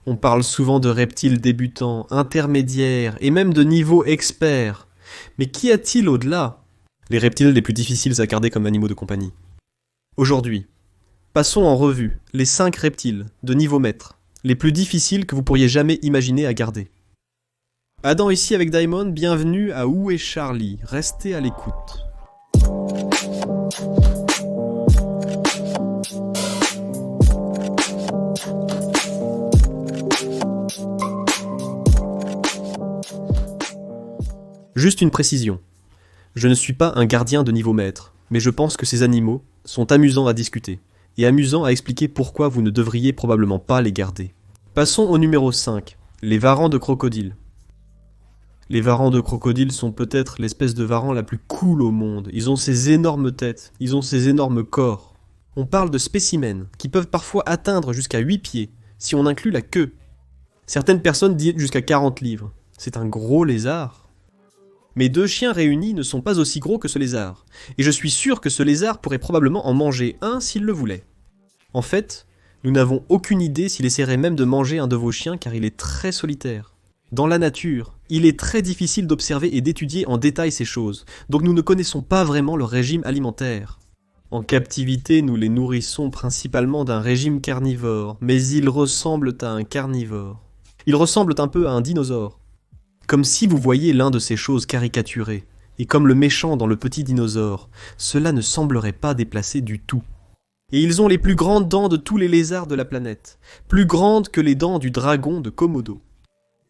On parle souvent de reptiles débutants, intermédiaires et même de niveau expert. Mais qu'y a-t-il au-delà? Les reptiles les plus difficiles à garder comme animaux de compagnie. Aujourd'hui, passons en revue les 5 reptiles de niveau maître, les plus difficiles que vous pourriez jamais imaginer à garder. Adam ici avec Daimon, bienvenue à Où est Charlie? Restez à l'écoute. Juste une précision. Je ne suis pas un gardien de niveau maître, mais je pense que ces animaux sont amusants à discuter, et amusants à expliquer pourquoi vous ne devriez probablement pas les garder. Passons au numéro 5, les varans de crocodile. Les varans de crocodile sont peut-être l'espèce de varan la plus cool au monde. Ils ont ces énormes têtes, ils ont ces énormes corps. On parle de spécimens, qui peuvent parfois atteindre jusqu'à 8 pieds, si on inclut la queue. Certaines personnes disent jusqu'à 40 livres. C'est un gros lézard. Mes 2 chiens réunis ne sont pas aussi gros que ce lézard, et je suis sûr que ce lézard pourrait probablement en manger un s'il le voulait. En fait, nous n'avons aucune idée s'il essaierait même de manger un de vos chiens car il est très solitaire. Dans la nature, il est très difficile d'observer et d'étudier en détail ces choses, donc nous ne connaissons pas vraiment leur régime alimentaire. En captivité, nous les nourrissons principalement d'un régime carnivore, mais ils ressemblent à un carnivore. Ils ressemblent un peu à un dinosaure. Comme si vous voyiez l'un de ces choses caricaturées, et comme le méchant dans le petit dinosaure, cela ne semblerait pas déplacé du tout. Et ils ont les plus grandes dents de tous les lézards de la planète, plus grandes que les dents du dragon de Komodo.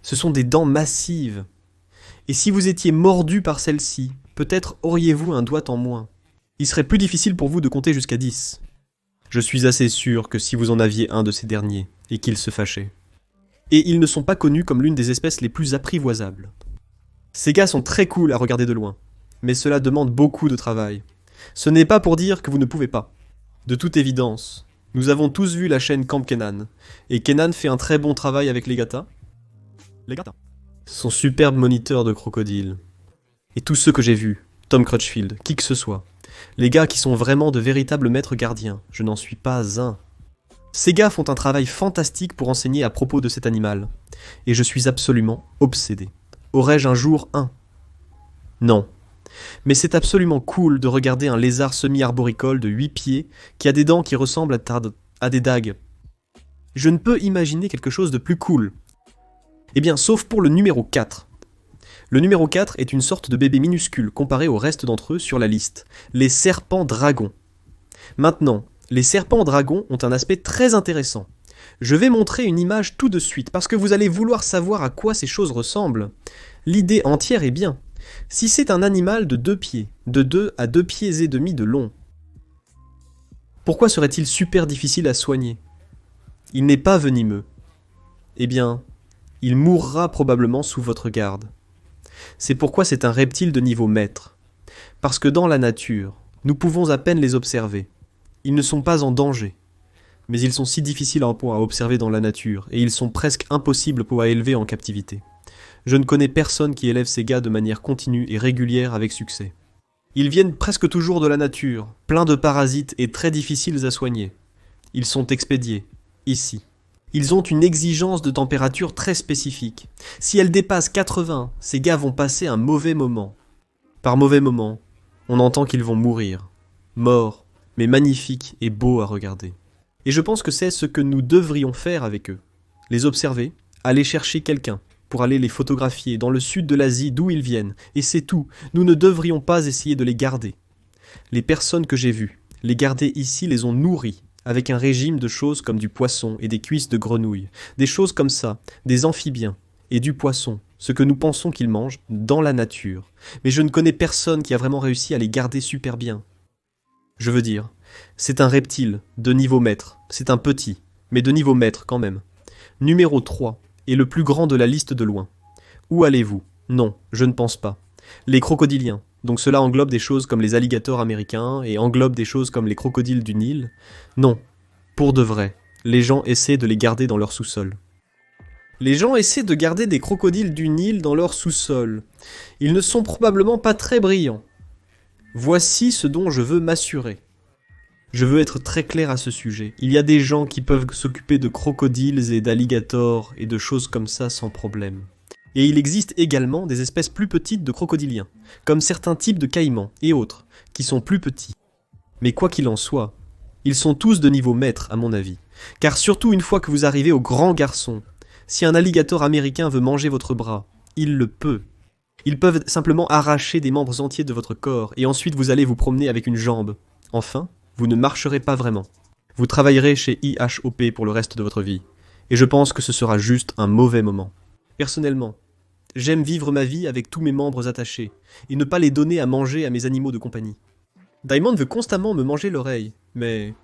Ce sont des dents massives. Et si vous étiez mordu par celles-ci, peut-être auriez-vous un doigt en moins. Il serait plus difficile pour vous de compter jusqu'à 10. Je suis assez sûr que si vous en aviez un de ces derniers, et qu'il se fâchait. Et ils ne sont pas connus comme l'une des espèces les plus apprivoisables. Ces gars sont très cool à regarder de loin, mais cela demande beaucoup de travail. Ce n'est pas pour dire que vous ne pouvez pas. De toute évidence, nous avons tous vu la chaîne Camp Kenan, et Kenan fait un très bon travail avec les gata. Les gata son superbe moniteur de crocodile. Et tous ceux que j'ai vus, Tom Crutchfield, qui que ce soit, les gars qui sont vraiment de véritables maîtres gardiens, je n'en suis pas un. Ces gars font un travail fantastique pour enseigner à propos de cet animal, et je suis absolument obsédé. Aurais-je un jour un? Non. Mais c'est absolument cool de regarder un lézard semi-arboricole de 8 pieds qui a des dents qui ressemblent à des dagues. Je ne peux imaginer quelque chose de plus cool. Eh bien, sauf pour le numéro 4. Le numéro 4 est une sorte de bébé minuscule comparé au reste d'entre eux sur la liste, les serpents dragons. Maintenant, les serpents dragons ont un aspect très intéressant. Je vais montrer une image tout de suite, parce que vous allez vouloir savoir à quoi ces choses ressemblent. L'idée entière est bien. Si c'est un animal de 2 pieds, de 2 à 2 pieds et demi de long, pourquoi serait-il super difficile à soigner? Il n'est pas venimeux. Eh bien, il mourra probablement sous votre garde. C'est pourquoi c'est un reptile de niveau maître. Parce que dans la nature, nous pouvons à peine les observer. Ils ne sont pas en danger. Mais ils sont si difficiles à observer dans la nature, et ils sont presque impossibles à élever en captivité. Je ne connais personne qui élève ces gars de manière continue et régulière avec succès. Ils viennent presque toujours de la nature, pleins de parasites et très difficiles à soigner. Ils sont expédiés, ici. Ils ont une exigence de température très spécifique. Si elle dépasse 80, ces gars vont passer un mauvais moment. Par mauvais moment, on entend qu'ils vont mourir. Morts, mais magnifiques et beaux à regarder. Et je pense que c'est ce que nous devrions faire avec eux. Les observer, aller chercher quelqu'un, pour aller les photographier dans le sud de l'Asie d'où ils viennent, et c'est tout, nous ne devrions pas essayer de les garder. Les personnes que j'ai vues, les garder ici les ont nourris, avec un régime de choses comme du poisson et des cuisses de grenouille, des choses comme ça, des amphibiens, et du poisson, ce que nous pensons qu'ils mangent dans la nature. Mais je ne connais personne qui a vraiment réussi à les garder super bien. Je veux dire, c'est un reptile, de niveau maître, c'est un petit, mais de niveau maître quand même. Numéro 3, est le plus grand de la liste de loin. Où allez-vous? Non, je ne pense pas. Les crocodiliens, donc cela englobe des choses comme les alligators américains et englobe des choses comme les crocodiles du Nil. Non, pour de vrai, les gens essaient de les garder dans leur sous-sol. Les gens essaient de garder des crocodiles du Nil dans leur sous-sol. Ils ne sont probablement pas très brillants. Voici ce dont je veux m'assurer. Je veux être très clair à ce sujet. Il y a des gens qui peuvent s'occuper de crocodiles et d'alligators et de choses comme ça sans problème. Et il existe également des espèces plus petites de crocodiliens, comme certains types de caïmans et autres, qui sont plus petits. Mais quoi qu'il en soit, ils sont tous de niveau maître à mon avis. Car surtout une fois que vous arrivez au grand garçon, si un alligator américain veut manger votre bras, il le peut. Ils peuvent simplement arracher des membres entiers de votre corps et ensuite vous allez vous promener avec une jambe. Enfin, vous ne marcherez pas vraiment. Vous travaillerez chez IHOP pour le reste de votre vie. Et je pense que ce sera juste un mauvais moment. Personnellement, j'aime vivre ma vie avec tous mes membres attachés et ne pas les donner à manger à mes animaux de compagnie. Diamond veut constamment me manger l'oreille, mais...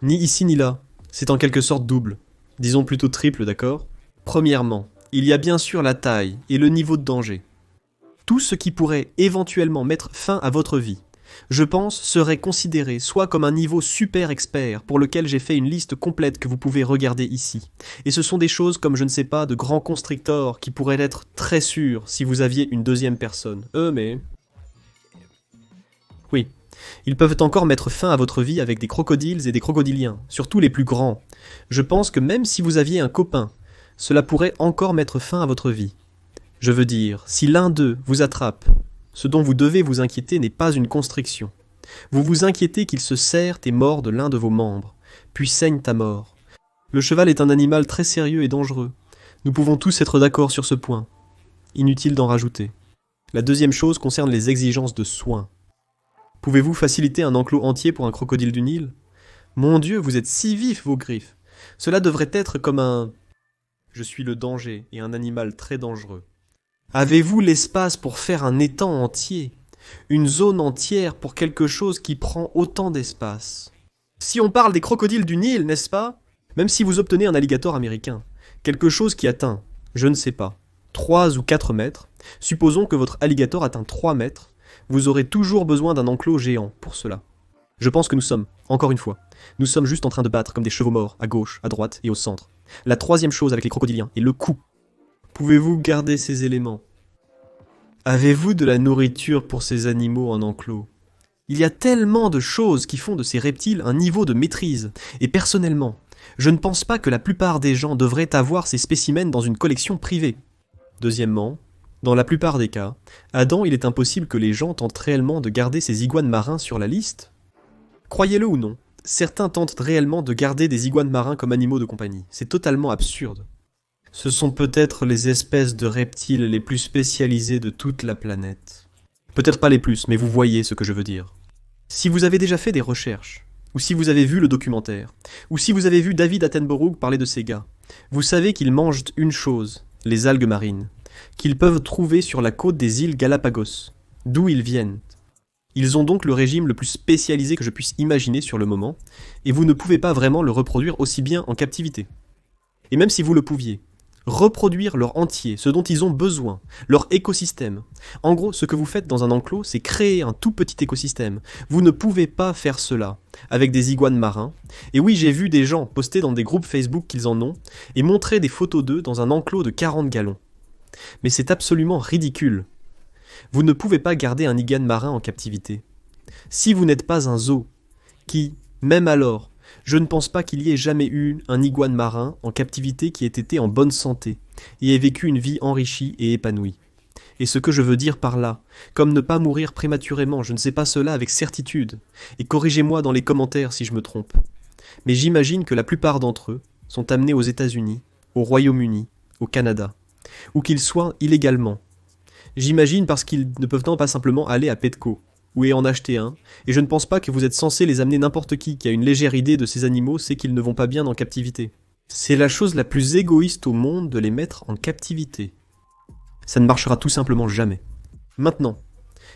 Ni ici ni là. C'est en quelque sorte double. Disons plutôt triple, d'accord ? Premièrement, il y a bien sûr la taille et le niveau de danger. Tout ce qui pourrait éventuellement mettre fin à votre vie, je pense, serait considéré soit comme un niveau super expert pour lequel j'ai fait une liste complète que vous pouvez regarder ici. Et ce sont des choses comme, je ne sais pas, de grands constrictors qui pourraient être très sûrs si vous aviez une deuxième personne. Mais... Oui, ils peuvent encore mettre fin à votre vie avec des crocodiles et des crocodiliens, surtout les plus grands. Je pense que même si vous aviez un copain, cela pourrait encore mettre fin à votre vie. Je veux dire, si l'un d'eux vous attrape, ce dont vous devez vous inquiéter n'est pas une constriction. Vous vous inquiétez qu'il se serre et morde l'un de vos membres, puis saigne à mort. Le cheval est un animal très sérieux et dangereux. Nous pouvons tous être d'accord sur ce point. Inutile d'en rajouter. La deuxième chose concerne les exigences de soins. Pouvez-vous faciliter un enclos entier pour un crocodile du Nil ? Mon Dieu, vous êtes si vifs, vos griffes. Cela devrait être comme un... Je suis le danger et un animal très dangereux. Avez-vous l'espace pour faire un étang entier ? Une zone entière pour quelque chose qui prend autant d'espace ? Si on parle des crocodiles du Nil, n'est-ce pas ? Même si vous obtenez un alligator américain, quelque chose qui atteint, je ne sais pas, 3 ou 4 mètres, supposons que votre alligator atteint 3 mètres, vous aurez toujours besoin d'un enclos géant pour cela. Je pense que nous sommes, encore une fois, nous sommes juste en train de battre comme des chevaux morts, à gauche, à droite et au centre. La troisième chose avec les crocodiliens est le coût. Pouvez-vous garder ces éléments ? Avez-vous de la nourriture pour ces animaux en enclos ? Il y a tellement de choses qui font de ces reptiles un niveau de maîtrise, et personnellement, je ne pense pas que la plupart des gens devraient avoir ces spécimens dans une collection privée. Deuxièmement, dans la plupart des cas, Adam, il est impossible que les gens tentent réellement de garder ces iguanes marins sur la liste. Croyez-le ou non, certains tentent réellement de garder des iguanes marins comme animaux de compagnie. C'est totalement absurde. Ce sont peut-être les espèces de reptiles les plus spécialisées de toute la planète. Peut-être pas les plus, mais vous voyez ce que je veux dire. Si vous avez déjà fait des recherches, ou si vous avez vu le documentaire, ou si vous avez vu David Attenborough parler de ces gars, vous savez qu'ils mangent une chose, les algues marines, qu'ils peuvent trouver sur la côte des îles Galapagos, d'où ils viennent. Ils ont donc le régime le plus spécialisé que je puisse imaginer sur le moment, et vous ne pouvez pas vraiment le reproduire aussi bien en captivité. Et même si vous le pouviez, reproduire leur entier, ce dont ils ont besoin, leur écosystème. En gros, ce que vous faites dans un enclos, c'est créer un tout petit écosystème. Vous ne pouvez pas faire cela avec des iguanes marins. Et oui, j'ai vu des gens poster dans des groupes Facebook qu'ils en ont et montrer des photos d'eux dans un enclos de 40 gallons. Mais c'est absolument ridicule. Vous ne pouvez pas garder un iguane marin en captivité. Si vous n'êtes pas un zoo, qui, même alors, je ne pense pas qu'il y ait jamais eu un iguane marin en captivité qui ait été en bonne santé et ait vécu une vie enrichie et épanouie. Et ce que je veux dire par là, comme ne pas mourir prématurément, je ne sais pas cela avec certitude, et corrigez-moi dans les commentaires si je me trompe. Mais j'imagine que la plupart d'entre eux sont amenés aux États-Unis, au Royaume-Uni, au Canada, ou qu'ils soient illégalement. J'imagine parce qu'ils ne peuvent pas simplement aller à Petco, ou en acheter un, et je ne pense pas que vous êtes censé les amener n'importe qui a une légère idée de ces animaux sait qu'ils ne vont pas bien en captivité. C'est la chose la plus égoïste au monde de les mettre en captivité. Ça ne marchera tout simplement jamais. Maintenant,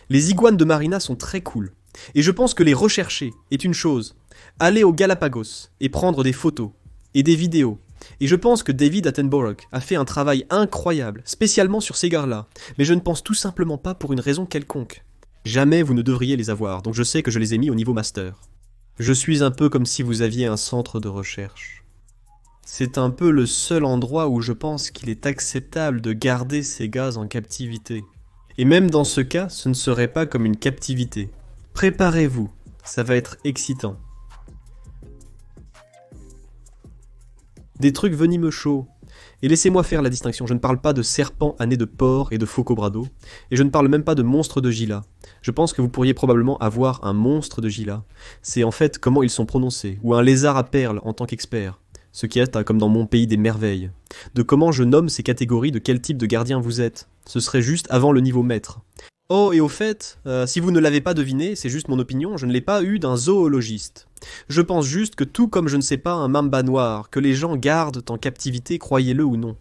les iguanes de Marina sont très cool, et je pense que les rechercher est une chose. Aller aux Galapagos et prendre des photos et des vidéos. Et je pense que David Attenborough a fait un travail incroyable, spécialement sur ces gars-là, mais je ne pense tout simplement pas pour une raison quelconque. Jamais vous ne devriez les avoir, donc je sais que je les ai mis au niveau master. Je suis un peu comme si vous aviez un centre de recherche. C'est un peu le seul endroit où je pense qu'il est acceptable de garder ces gars en captivité. Et même dans ce cas, ce ne serait pas comme une captivité. Préparez-vous Ça va être excitant. Des trucs venimeux chauds. Et laissez-moi faire la distinction, je ne parle pas de serpents à nez de porc et de faux cobrado, et je ne parle même pas de monstres de Gila. Je pense que vous pourriez probablement avoir un monstre de Gila. C'est en fait comment ils sont prononcés, ou un lézard à perles en tant qu'expert. Ce qui est comme dans mon pays des merveilles. De comment je nomme ces catégories, de quel type de gardien vous êtes. Ce serait juste avant le niveau maître. Oh, et au fait, si vous ne l'avez pas deviné, c'est juste mon opinion, je ne l'ai pas eu d'un zoologiste. Je pense juste que tout comme je ne sais pas un mamba noir, que les gens gardent en captivité, croyez-le ou non.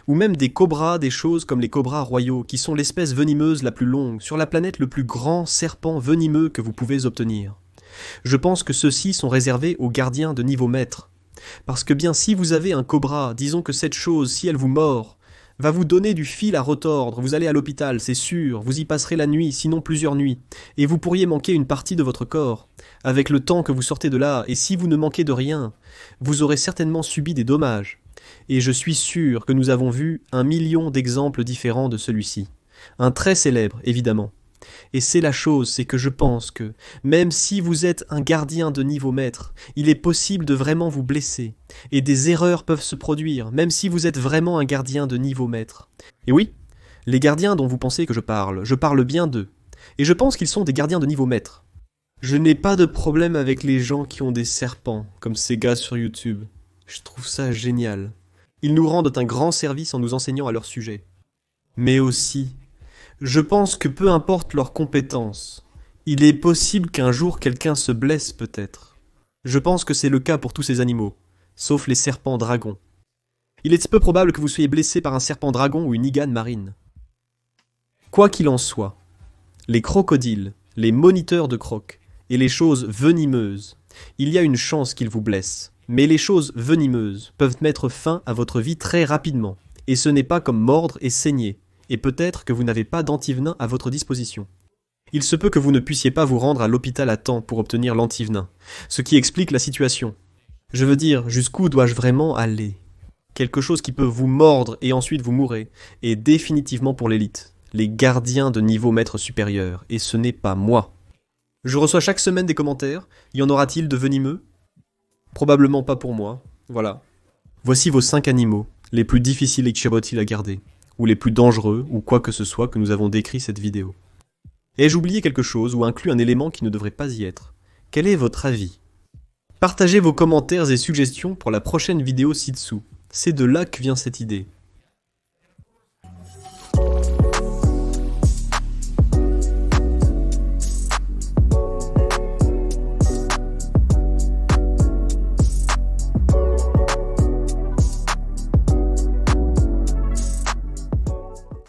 Ou même des cobras, des choses comme les cobras royaux, qui sont l'espèce venimeuse la plus longue, sur la planète le plus grand serpent venimeux que vous pouvez obtenir. Je pense que ceux-ci sont réservés aux gardiens de niveau maître. Parce que bien si vous avez un cobra, disons que cette chose, si elle vous mord, va vous donner du fil à retordre, vous allez à l'hôpital, c'est sûr, vous y passerez la nuit, sinon plusieurs nuits, et vous pourriez manquer une partie de votre corps. Avec le temps que vous sortez de là, et si vous ne manquez de rien, vous aurez certainement subi des dommages. Et je suis sûr que nous avons vu 1 million d'exemples différents de celui-ci. Un très célèbre, évidemment. Et c'est la chose, c'est que je pense que, même si vous êtes un gardien de niveau maître, il est possible de vraiment vous blesser, et des erreurs peuvent se produire, même si vous êtes vraiment un gardien de niveau maître. Et oui, les gardiens dont vous pensez que je parle bien d'eux, et je pense qu'ils sont des gardiens de niveau maître. Je n'ai pas de problème avec les gens qui ont des serpents, comme ces gars sur YouTube. Je trouve ça génial. Ils nous rendent un grand service en nous enseignant à leur sujet. Mais aussi, je pense que peu importe leurs compétences, il est possible qu'un jour quelqu'un se blesse peut-être. Je pense que c'est le cas pour tous ces animaux, sauf les serpents dragons. Il est peu probable que vous soyez blessé par un serpent dragon ou une igane marine. Quoi qu'il en soit, les crocodiles, les moniteurs de crocs et les choses venimeuses, il y a une chance qu'ils vous blessent. Mais les choses venimeuses peuvent mettre fin à votre vie très rapidement, et ce n'est pas comme mordre et saigner. Et peut-être que vous n'avez pas d'antivenin à votre disposition. Il se peut que vous ne puissiez pas vous rendre à l'hôpital à temps pour obtenir l'antivenin, ce qui explique la situation. Je veux dire, jusqu'où dois-je vraiment aller? Quelque chose qui peut vous mordre et ensuite vous mourrez, est définitivement pour l'élite, les gardiens de niveau maître supérieur, et ce n'est pas moi. Je reçois chaque semaine des commentaires, y en aura-t-il de venimeux? Probablement pas pour moi, voilà. Voici vos 5 animaux, les plus difficiles et chirotiles à garder, ou les plus dangereux, ou quoi que ce soit que nous avons décrit cette vidéo. Ai-je oublié quelque chose ou inclus un élément qui ne devrait pas y être? Quel est votre avis? Partagez vos commentaires et suggestions pour la prochaine vidéo ci-dessous. C'est de là que vient cette idée.